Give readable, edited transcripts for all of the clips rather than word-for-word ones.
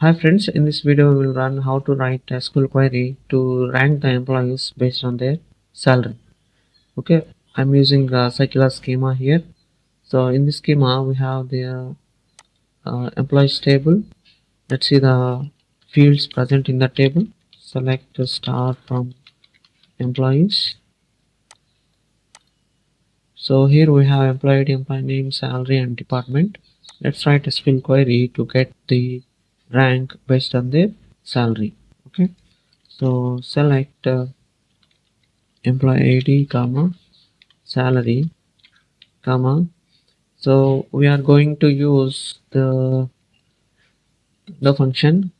Hi friends, in this video we will learn how to write a SQL query to rank the employees based on their salary. Okay, I'm using a circular schema here. So in this schema we have the employees table. Let's see the fields present in the table. Select the star from employees. So here we have employee name, salary and department. Let's write a SQL query to get the rank based on their salary. Okay, so select employee ID comma salary comma. So we are going to use the function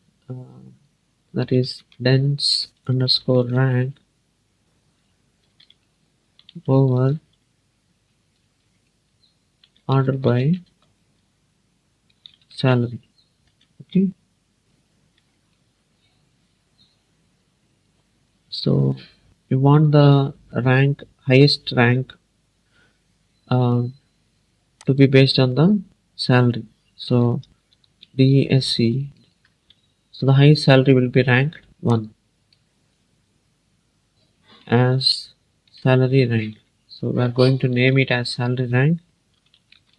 that is dense underscore rank over order by salary. Okay, so we want the highest rank uh, to be based on the salary. So DSC, so the highest salary will be rank 1 as salary rank. So we are going to name it as salary rank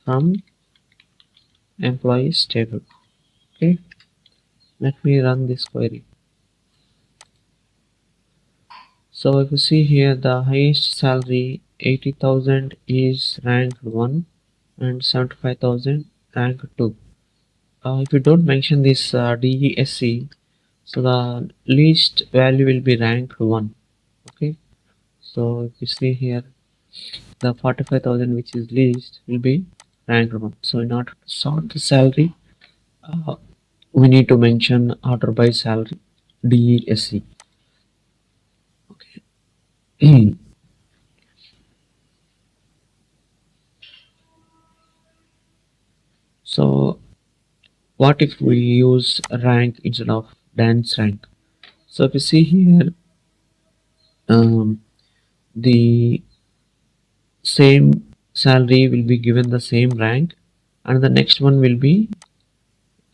from employees table. Okay, let me run this query. So if you see here, the highest salary 80,000 is rank 1 and 75,000 rank 2. If you don't mention this DESC, so the least value will be rank 1. Okay, so if you see here, the 45,000 which is least will be rank 1. So in order to sort the salary, uh, we need to mention order by salary DESC. Okay. So what if we use rank instead of dense rank? So if you see here, the same salary will be given the same rank, and the next one will be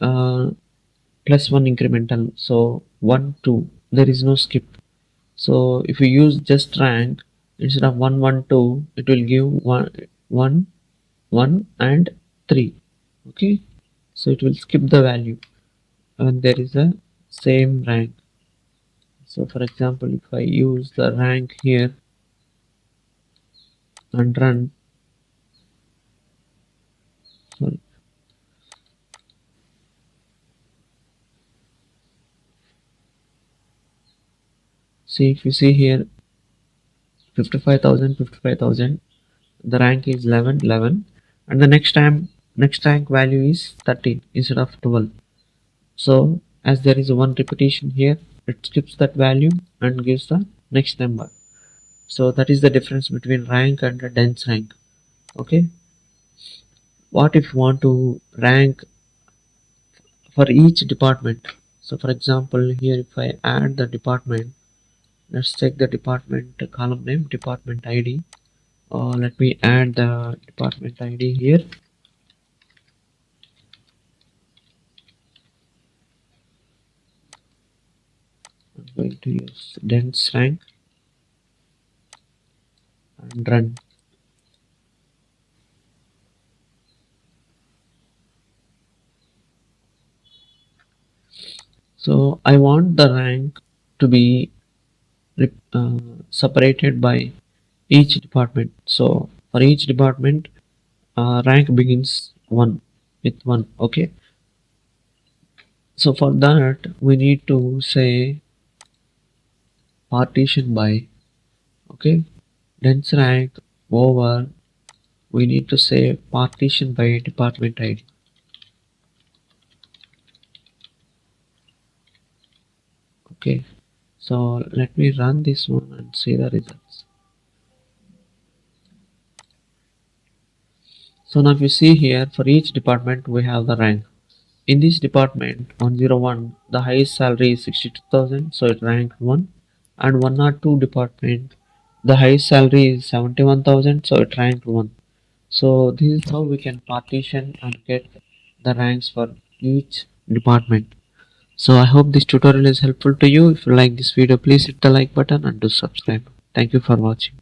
uh, plus 1 incremental. So 1 2, there is no skip. So if you use just rank instead of 1 1 2, it will give 1 1 1 and 3. Okay, so it will skip the value when there is a same rank. So for example, if I use the rank here and run, sorry, see if you see here 55,000, the rank is 11 11, and the next rank value is 13 instead of 12. So as there is one repetition here, it skips that value and gives the next number. So that is the difference between rank and a dense rank. Okay, what if you want to rank for each department? So for example, here if I add the department, let's check the department column name, department ID. Let me add the department ID here. I'm going to use dense rank and run. So I want the rank to be separated by each department. So for each department, rank begins 1 with 1. Okay, so for that we need to say partition by. Okay, dense rank over, we need to say partition by department ID. Okay, so let me run this one and see the results. So now if you see here, for each department we have the rank. In this department 101, the highest salary is 62,000, so it ranked 1. And 102 department, the highest salary is 71,000, so it ranked 1. So this is how we can partition and get the ranks for each department. So I hope this tutorial is helpful to you. If you like this video, please hit the like button and do subscribe. Thank you for watching.